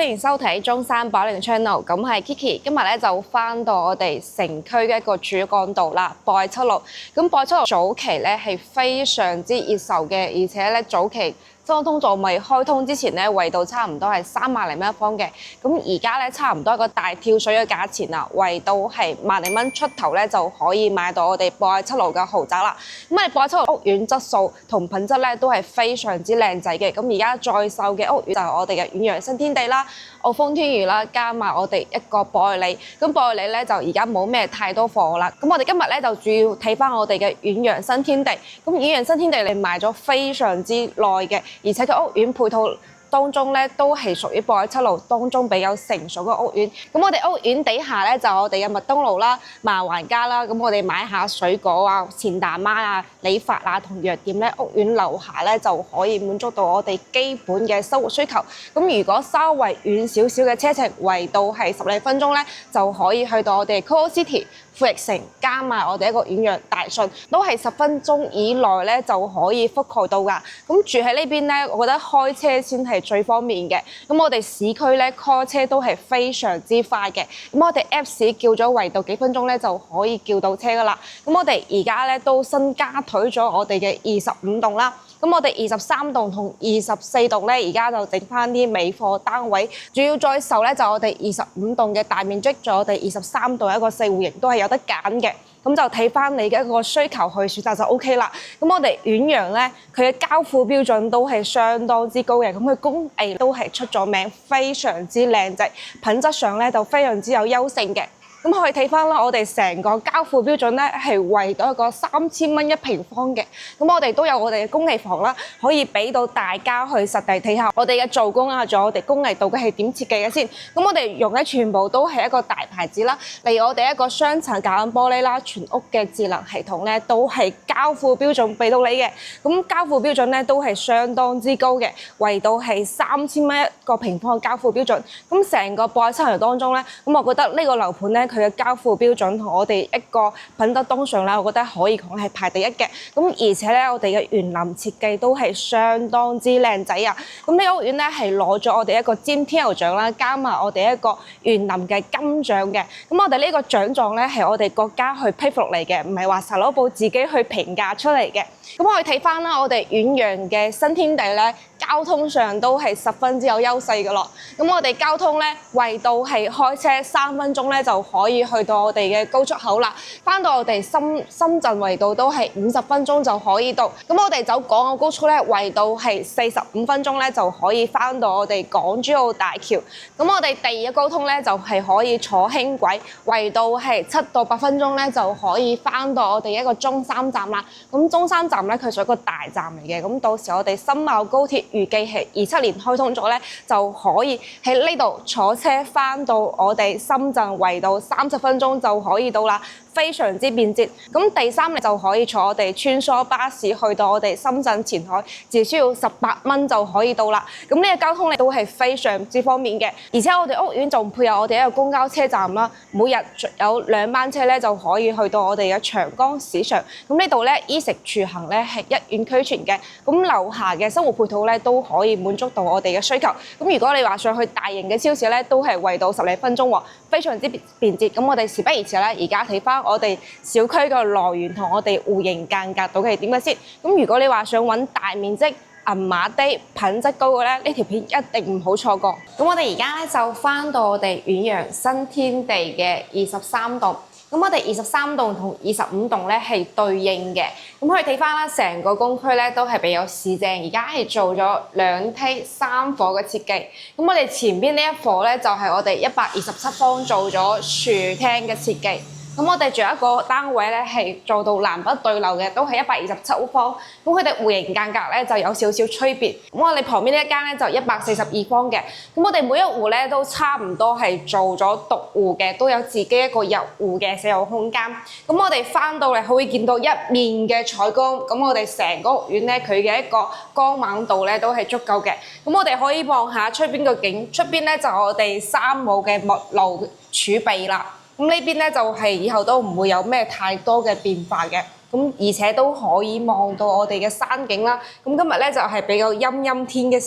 迎收睇中山寶玲 channel， 咁係 Kiki， 今日咧就翻到我哋城區嘅一個主幹道啦，博愛七路。咁博愛七路早期咧係非常之熱售嘅，而且咧早期交通道未開通之前咧，圍度差唔多係3萬零蚊一方嘅。咁而家咧差唔多一個大跳水嘅價錢啦，圍度係萬零蚊出頭咧就可以買到我哋博愛七路嘅豪宅啦。咁我哋博愛七路屋苑質素同品質咧都係非常之靚仔嘅。咁而家在售嘅屋苑就係我哋嘅遠洋新天地啦、澳豐天娛啦，加埋我哋一個博愛里。咁博愛里咧就而家冇咩太多貨啦。咁我哋今日咧就主要睇翻我哋嘅遠洋新天地。咁遠洋新天地你賣咗非常之耐嘅。而且個屋苑配套當中咧，都係屬於博愛七路當中比較成熟嘅屋苑。咁我哋屋苑底下咧就我哋嘅麥當勞啦、萬環家啦。咁我哋買下水果啊、錢大媽啊、理髮啊同藥店咧，屋苑樓下咧就可以滿足到我哋基本嘅生活需求。咁如果稍為遠少少嘅車程，圍到係10零分鐘咧，就可以去到我哋 Coco City、富力城加埋我哋一個遠洋大順，都係10分鐘以內咧就可以覆蓋到㗎。咁住喺呢邊咧，我覺得開車先係最方便嘅。咁我哋市區咧 call 車都係非常之快嘅。咁我哋 Apps 叫咗圍度幾分鐘咧就可以叫到車㗎啦。咁我哋而家咧都新加推咗我哋嘅25棟啦。咁我哋23棟同24棟咧，而家就剩翻啲尾貨單位，主要再售咧就我哋25棟嘅大面積，仲有我哋23棟一個4戶型都係有得揀嘅。咁就睇翻你嘅一個需求去選擇就 OK 啦。咁我哋遠洋咧，佢嘅交付標準都係相當之高嘅，咁佢工藝都係出咗名，非常之靚仔，品質上咧就非常之有優勝嘅。咁可以睇翻啦，我哋成個交付標準咧係圍到一個3000蚊一平方嘅。咁我哋都有我哋嘅工藝房啦，可以俾到大家去實地睇下我哋嘅做工啊，仲有我哋工藝到底係點設計嘅先。咁我哋用嘅全部都係一個大牌子啦，例如我哋一個雙層隔音玻璃啦，全屋嘅智能系統咧都係交付標準俾到你嘅。咁交付標準咧都係相當之高嘅，圍到係3000蚊一個平方嘅交付標準。咁成個博愛七路當中咧，咁我覺得呢個樓盤咧，佢嘅交付標準同我哋一個品質當上咧，我覺得可以講係排第一嘅。咁而且咧，我哋嘅園林設計都係相當之靚仔啊！咁呢個屋苑咧係攞咗我哋一個尖天后獎啦，加埋我哋一個園林嘅金獎嘅。咁我哋呢個獎狀咧係我哋國家去批復嚟嘅，唔係話查樓部自己去評價出嚟嘅。咁我哋睇翻啦，我哋遠洋嘅新天地咧，交通上都係十分之有優勢嘅咯。咁我哋交通咧，圍到係開車3分鐘咧就可以去到我哋嘅高速口啦。翻到我哋深圳圍度都係50分鐘就可以到。咁我哋走港澳高速咧，圍到係45分鐘咧就可以翻到我哋港珠澳大橋。咁我哋第二個高通咧就係可以坐輕軌，圍到係7到8分鐘咧就可以翻到我哋一個中山站啦。咁中山站咧佢係一個大站嚟嘅，咁到時我哋深茂高鐵預計係27年開通咗咧，就可以喺呢度坐車翻到我哋深圳圍度30分鐘就可以到啦。非常之便捷。咁第三你就可以坐我哋穿梭巴士去到我哋深圳前海，只需要18蚊就可以到啦。咁呢個交通咧都係非常之方便嘅，而且我哋屋苑仲配有我哋一個公交車站啦，每日有2班車咧就可以去到我哋嘅長江市場。咁呢度咧衣食住行咧係一應俱全嘅。咁樓下嘅生活配套咧都可以滿足到我哋嘅需求。咁如果你話上去大型嘅超市咧，都係圍到10零分鐘喎，非常之便捷。咁我哋事不宜遲咧，而家睇翻我哋小區嘅來源同我哋戶型間隔到嘅係點嘅先。咁如果你話想揾大面積銀碼低品質高嘅咧，呢條片一定唔好錯過。咁我哋而家咧就翻到我哋遠洋新天地嘅23棟。咁我哋23棟同25棟咧係對應嘅。咁可以睇翻啦，成個公區咧都係比較市正，而家係做咗2梯3伙嘅設計。咁我哋前邊呢一伙咧就係我哋127方做咗廚廳嘅設計。咁我哋仲有一個單位咧係做到南北對流嘅，都係127方。咁佢哋戶型間隔咧就有少少區別。咁我哋旁邊呢一間咧就142方嘅。咁我哋每一戶咧都差唔多係做咗獨戶嘅，都有自己一個入戶嘅使用空間。咁我哋翻到嚟可以見到一面嘅採光。咁我哋成個屋苑咧佢嘅一個光猛度咧都係足夠嘅。咁我哋可以望下出邊個景，出邊咧就我哋3畝嘅木爐儲備啦。咁呢邊咧就係以後都唔會有咩太多嘅變化嘅，咁而且都可以望到我哋嘅山景啦。咁今日咧就係比較陰陰天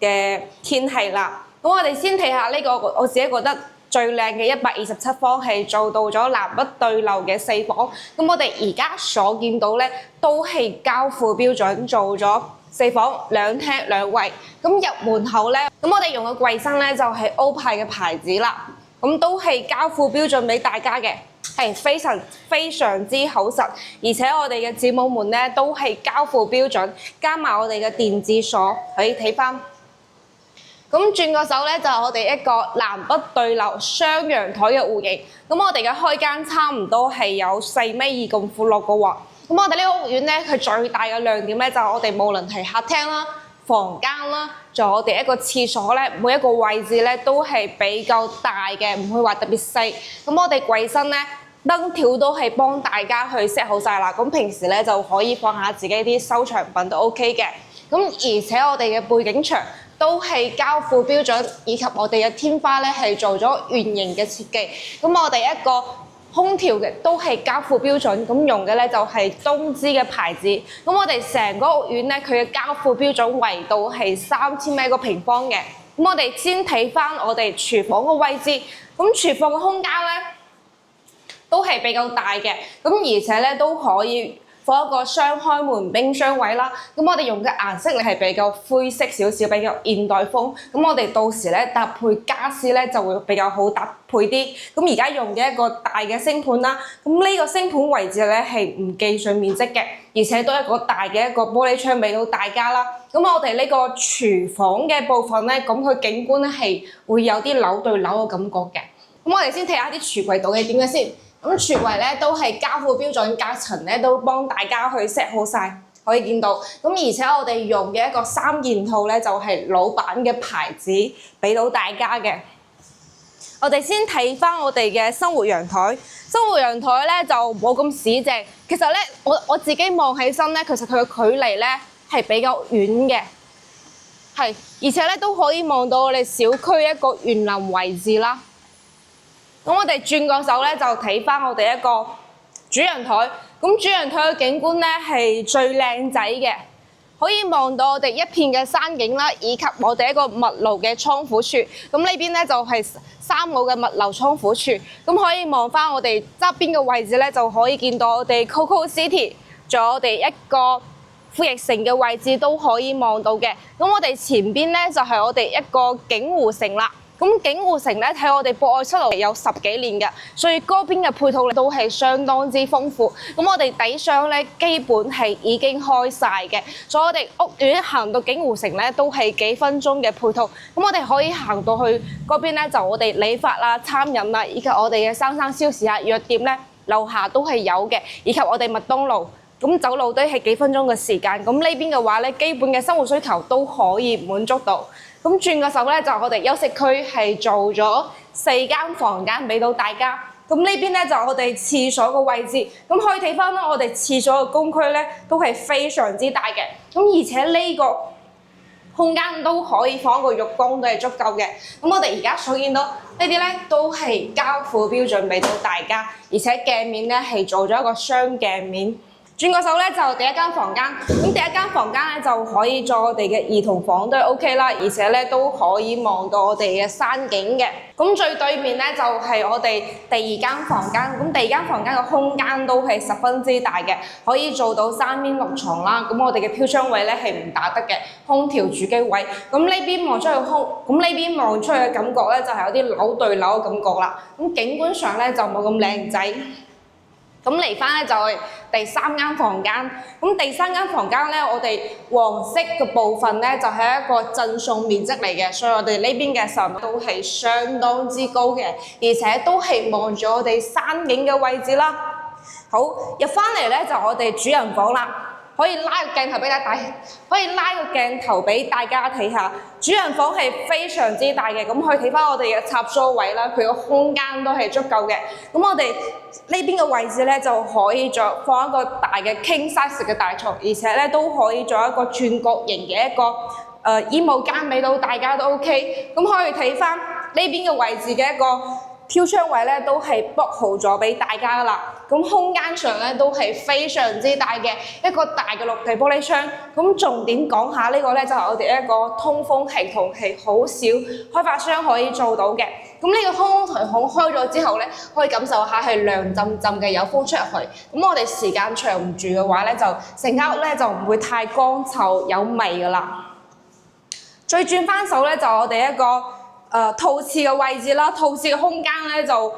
嘅天氣啦。咁我哋先睇下呢個我自己覺得最靚嘅127方係做到咗南北對流嘅4房。咁我哋而家所見到咧都係交付標準做咗4房2廳2衛。咁入門口咧，咁我哋用嘅櫃身咧就係歐派嘅牌子啦。咁都係交付標準俾大家嘅，係非常之厚實，而且我哋嘅子母門咧都係交付標準，加埋我哋嘅電子鎖，可以睇翻。咁轉個手咧就係我哋一個南北對流雙陽台嘅戶型。咁我哋嘅開間差唔多係有4.2米咁闊落嘅喎。咁我哋呢個屋苑咧，佢最大嘅亮點咧就係我哋無論係客廳啦、房間啦，仲有我哋一個廁所咧，每一個位置咧都係比較大嘅，唔會話特別細。咁我哋櫃身咧燈條都係幫大家去 set 好晒啦。咁平時咧就可以放下自己啲收藏品都 OK 嘅。咁而且我哋嘅背景牆都係交付標準，以及我哋嘅天花咧係做咗圓形嘅設計。咁我哋一個空調嘅都係交付標準，咁用嘅咧就係東芝嘅牌子。咁我哋成個屋苑咧，佢嘅交付標準圍度係3000米一個平方嘅。咁我哋先睇翻我哋廚房嘅位置，咁廚房嘅空間咧都係比較大嘅，咁而且咧都可以放一個雙開門冰箱位啦。咁我哋用嘅顏色咧係比較灰色少少，比較現代風。咁我哋到時咧搭配家私咧就會比較好搭配啲。咁而家用嘅一個大嘅星盤啦，咁呢個星盤位置咧係唔計上面積嘅，而且都係一個大嘅一個玻璃窗俾到大家啦。咁我哋呢個廚房嘅部分咧，咁佢景觀咧係會有啲樓對樓嘅感覺嘅。咁我哋先睇下啲櫥櫃度係點嘅先。咁櫥櫃咧都係交付標準，隔層咧都幫大家去 set 好晒，可以見到。咁而且我哋用嘅一個3件套咧，就係老闆嘅牌子俾到大家嘅。我哋先睇翻我哋嘅生活陽台，生活陽台咧就冇咁市正。其實咧，我自己望起身咧，其實佢嘅距離咧係比較遠嘅，係而且咧都可以望到我哋小區一個園林位置啦。咁我哋轉個手咧，就睇翻我哋一個主陽台。咁主陽台嘅景觀咧係最靚仔嘅，可以望到我哋一片嘅山景啦，以及我哋一個密爐嘅倉庫處。咁呢邊咧就係3號嘅密爐倉庫處。咁可以望翻我哋側邊嘅位置咧，就可以見到我哋 Coco City， 仲有我哋一個富力城嘅位置都可以望到嘅。咁我哋前邊咧就係我哋一個景湖城啦。咁景湖城咧喺我哋博愛七路有10幾年嘅，所以嗰邊嘅配套都係相當之豐富。咁我哋底箱咧基本係已經開晒嘅，所以我哋屋苑行到景湖城咧都係幾分鐘嘅配套。咁我哋可以行到去嗰邊咧，就我哋理髮啦、餐飲啦，以及我哋嘅生鮮超市啊、藥店咧，樓下都係有嘅，以及我哋麥當勞。咁走路都係幾分鐘嘅時間。咁呢邊嘅話咧，基本嘅生活需求都可以滿足到。咁轉個手咧，就我哋休息區係做咗4間房間俾到大家。咁呢邊咧就我哋廁所個位置。咁可以睇翻啦，我哋廁所嘅公區咧都係非常之大嘅。咁而且呢個空間都可以放一個浴缸，都係足夠嘅。咁我哋而家所見到呢啲咧都係交付標準俾到大家，而且鏡面咧係做咗一個雙鏡面。轉個手咧就第一間房間，咁第一間房間咧就可以做我哋嘅兒童房都係 OK 啦，而且咧都可以望到我哋嘅山景嘅。咁最對面咧就係我哋第2間房間，咁第2間房間嘅空間都係十分之大嘅，可以做到3邊6床啦。咁我哋嘅飄窗位咧係唔打得嘅，空調主機位。咁呢邊望出去咁呢邊望出去嘅感覺咧就係有啲樓對樓嘅感覺啦。咁景觀上咧就冇咁靚仔。咁嚟翻咧就係第3間房間，咁第3間房間咧，我哋黃色嘅部分咧就係一個贈送面積嚟嘅，所以我哋呢邊嘅實都係相當之高嘅，而且都係望住我哋山景嘅位置啦。好，入翻嚟咧就我哋主人房啦。可以拉個鏡頭俾大家睇下，主人房係非常之大嘅，咁可以睇翻我哋嘅插蘇位啦，佢個空間都係足夠嘅。咁我哋呢邊嘅位置咧就可以再放一個大嘅 king size 嘅大床，而且咧都可以做一個轉角形嘅一個衣帽間俾到大家都 OK。咁可以睇翻呢邊嘅位置嘅一個飄窗位咧都係 book 好咗俾大家噶啦。咁空間上咧都係非常之大嘅一個大嘅綠地玻璃窗。咁重點講下呢個咧就係我哋一個通風系統，係好少開發商可以做到嘅。咁呢個通風系統開咗之後咧，可以感受下係涼浸浸嘅，有風出入去。咁我哋時間長唔住嘅話咧，就成間屋咧就唔會太乾臭有味噶啦。再轉翻手咧，就我哋一個套廁嘅位置啦。套廁嘅空間咧就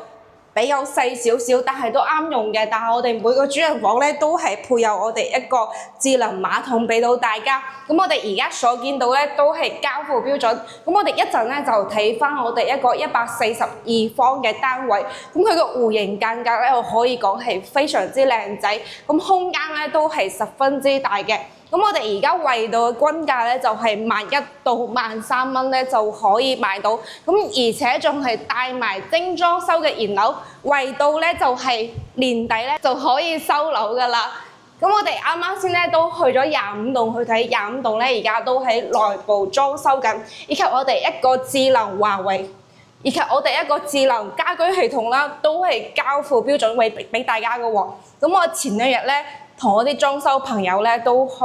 比較細少少，但係都啱用嘅。但係我哋每個主人房咧都係配有我哋一個智能馬桶俾到大家。咁我哋而家所見到咧都係交付標準。咁我哋一陣咧就睇翻我哋一個142方嘅單位。咁佢個戶型間隔咧，我可以講係非常之靚仔。咁空間咧都係十分之大嘅。咁我哋而家維度嘅均價咧就係11,000到13,000蚊咧就可以買到，咁而且仲係帶埋精裝修嘅現樓，維度咧就係年底咧就可以收樓噶啦。咁我哋啱啱先咧都去咗25棟去睇，25棟咧而家都喺內部裝修緊，以及我哋一個智能華為，以及我哋一個智能家居系統啦，都係交付標準位俾大家嘅喎。咁我前兩日咧，同我啲裝修朋友咧都去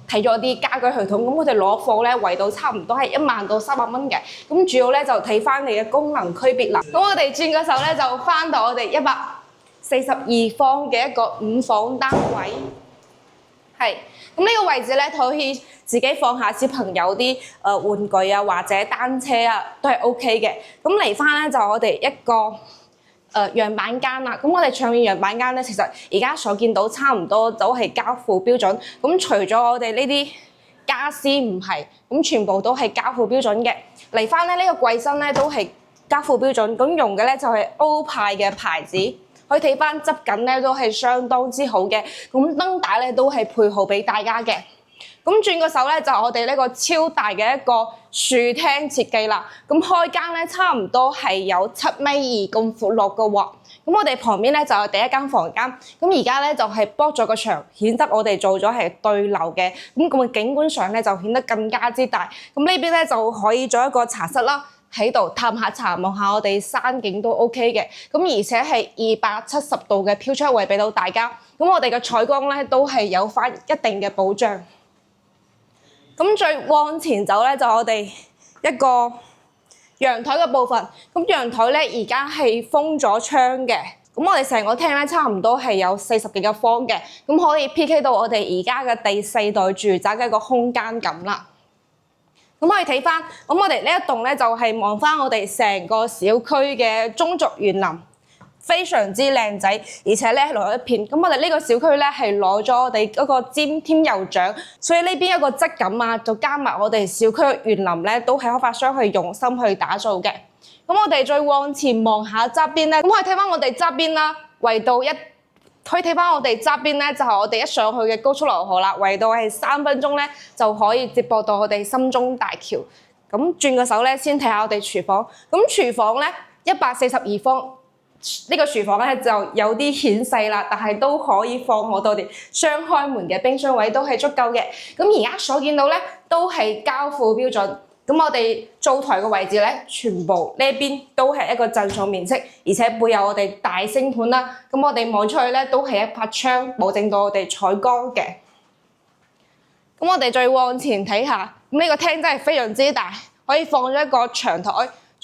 睇咗啲家居系統，咁我哋攞貨咧圍到差唔多係1萬到300蚊嘅，咁主要咧就睇翻你嘅功能區別啦。咁我哋轉個手咧就翻到我哋142方嘅一個5房單位，係咁呢個位置咧可以自己放下小朋友啲玩具啊或者單車啊都係 OK 嘅。咁嚟翻咧就我哋一個樣板間啦，咁我哋上面樣板間咧，其實而家所見到差唔多都係交付標準。咁除咗我哋呢啲家私唔係，咁全部都係交付標準嘅。嚟翻咧呢個櫃身咧都係交付標準，咁用嘅咧就係歐派嘅牌子，可以睇翻質感咧都係相當之好嘅。咁燈帶咧都係配好俾大家嘅。咁轉個手咧就我哋呢個超大嘅一個樹廳設計啦。咁開間咧差唔多係有7.2米咁闊落嘅喎。咁我哋旁邊咧就有第一間房間。咁而家咧就係剝咗個牆，顯得我哋做咗係對流嘅。咁個景觀上咧就顯得更加之大。咁呢邊咧就可以做一個茶室啦，喺度探下茶，望下我哋山景都 OK 嘅。咁而且係270度嘅飄窗位俾到大家。咁我哋嘅採光咧都係有翻一定嘅保障。咁再往前走咧，就我哋一個陽台嘅部分。咁陽台咧而家係封咗窗嘅。咁我哋成個廳咧差唔多係有40幾個方嘅，咁可以 PK 到我哋而家嘅第4代住宅嘅一個空間感啦。咁可以睇翻，咁我哋呢一棟咧就係望翻我哋成個小區嘅中軸園林。非常之靚仔，而且咧攞一片。咁我哋呢個小區咧係攞咗我哋嗰個尖添油獎，所以呢邊一個質感啊，就加埋我哋小區嘅園林咧，都係開發商去用心去打造嘅。咁我哋再往前望下側邊咧，咁可以睇翻我哋側邊啦，圍到可以睇翻我哋側邊咧，就係我哋一上去嘅高速流河啦，圍到係3分鐘咧就可以接駁到我哋深中大橋。咁轉個手咧，先睇下我哋廚房。咁廚房咧142方。呢個廚房咧就有啲顯細啦，但係都可以放好多啲雙開門嘅冰箱位都係足夠嘅。咁而家所見到咧都係交付標準。咁我哋灶台嘅位置咧，全部呢邊都係一個正重面積，而且背有我哋大星盤啦。咁我哋望出去咧都係一拍窗，保證到我哋採光嘅。咁我哋再往前睇下，咁呢個廳真係非常之大，可以放咗一個長台。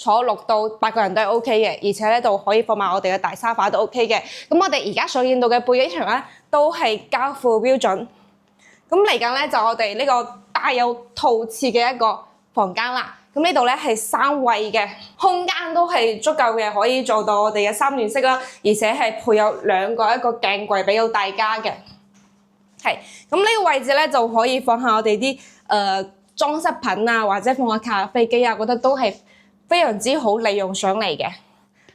坐6到8個人都係 OK 嘅，而且咧就可以放埋我哋嘅大沙發都 OK 嘅。咁我哋而家所見到嘅背景牆咧都係交付標準。咁嚟緊咧就我哋呢個帶有套廁嘅一個房間啦。咁呢度咧係3位嘅，空間都係足夠嘅，可以做到我哋嘅3段式啦，而且係配有2個一個鏡櫃俾到大家嘅。係，咁呢個位置咧就可以放下我哋啲裝飾品啊，或者放下咖啡機啊，覺得都係非常之好利用上嚟嘅。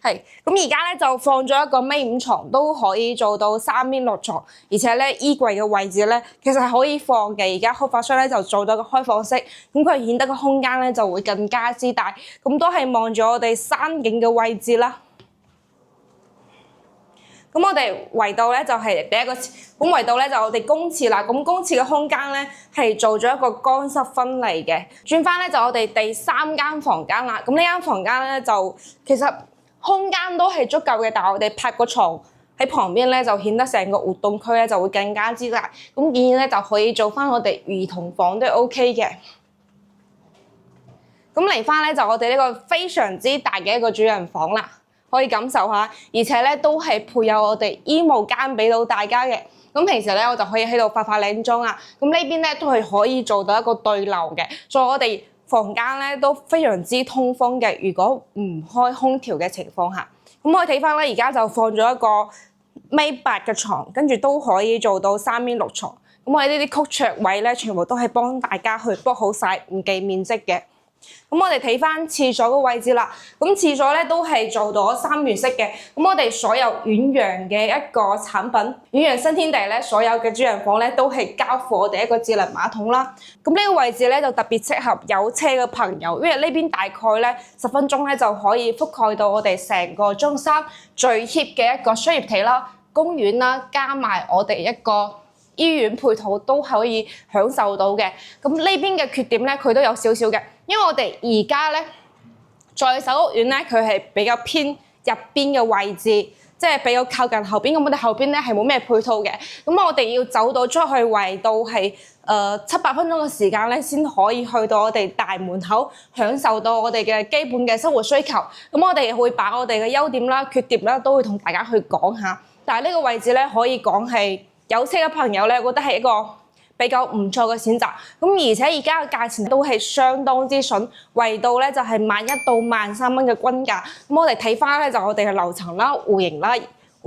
係，咁而家咧就放咗一個1.5床，都可以做到3邊落床，而且咧衣櫃嘅位置咧其實係可以放嘅。而家開發商咧就做咗個開放式，咁佢顯得個空間咧就會更加之大。咁都係望住我哋山景嘅位置啦。咁我哋圍到咧就係第一個，咁圍到咧就我哋公廁啦。咁公廁嘅空間咧係做咗一個乾濕分離嘅。轉翻咧就我哋第3間房間啦。咁呢間房間咧就其實空間都係足夠嘅，但係我哋拍個床喺旁邊咧，就顯得成個活動區咧就會更加之大。咁建議咧就可以做翻我哋兒童房都 OK 嘅。咁嚟翻咧就我哋呢個非常之大嘅一個主人房啦，可以感受下，而且咧都係配有我哋衣帽間俾到大家嘅。咁平時咧我就可以喺度化靚妝啊。咁呢邊咧都係可以做到一個對流嘅，所以我哋房間咧都非常之通風嘅。如果唔開空調嘅情況下，咁可以睇翻咧，而家就放咗一個1.8米嘅床，跟住都可以做到3面6床。咁我哋呢啲曲桌位咧，全部都係幫大家去 book 好晒，唔計面積嘅。咁我哋睇翻廁所個位置啦，咁廁所咧都係做到3元式嘅。咁我哋所有遠洋嘅一個產品，遠洋新天地咧，所有嘅主人房咧都係交付我哋一個智能馬桶啦。咁呢個位置咧就特別適合有車嘅朋友，因為呢邊大概咧10分鐘咧就可以覆蓋到我哋成個中山最 hit 嘅一個商業體啦、公園啦，加埋我哋一個醫院配套都可以享受到嘅。咁呢邊嘅缺點咧，佢都有少少嘅。因為我哋而家咧，在手屋苑咧，佢係比較偏入邊嘅位置，即係比較靠近後邊。咁我哋後邊咧係冇咩配套嘅。咁我哋要走到出去圍到係7-8分鐘嘅時間咧，先可以去到我哋大門口，享受到我哋嘅基本嘅生活需求。咁我哋會把我哋嘅優點啦、缺點啦，都會同大家去講下。但係呢個位置咧，可以講係有車嘅朋友咧，我覺得係一個比較唔錯嘅選擇。咁而且而家嘅價錢都係相當之筍，圍到咧就係11,000到13,000蚊嘅均價。咁我哋睇翻咧就我哋嘅樓層啦、戶型啦，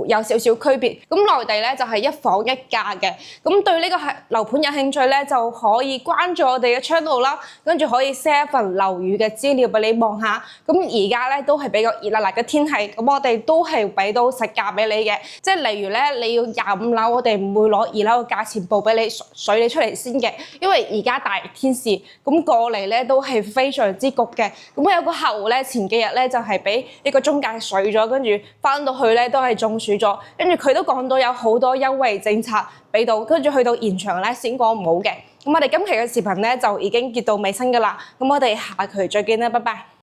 有少少區別。咁內地咧就係1房1價嘅。咁對呢個係樓盤有興趣咧，就可以關注我哋嘅 channel 啦，跟住可以 send 一份樓宇嘅資料俾你望下。咁而家咧都係比較熱辣辣嘅天氣，咁我哋都係俾到實價俾你嘅。即係例如咧，你要25樓，我哋唔會攞2樓嘅價錢報俾你水你出嚟先嘅，因為而家大熱天時，咁過嚟咧都係非常之焗嘅。咁我有個客戶咧，前幾日咧就係俾呢個中介水咗，跟住翻到去咧都係中暑咗，跟住佢都講到有好多優惠政策俾到，跟住去到現場咧先講唔好嘅。咁我哋今期嘅視頻咧就已經結到尾聲㗎啦，咁我哋下期再見啦，拜拜。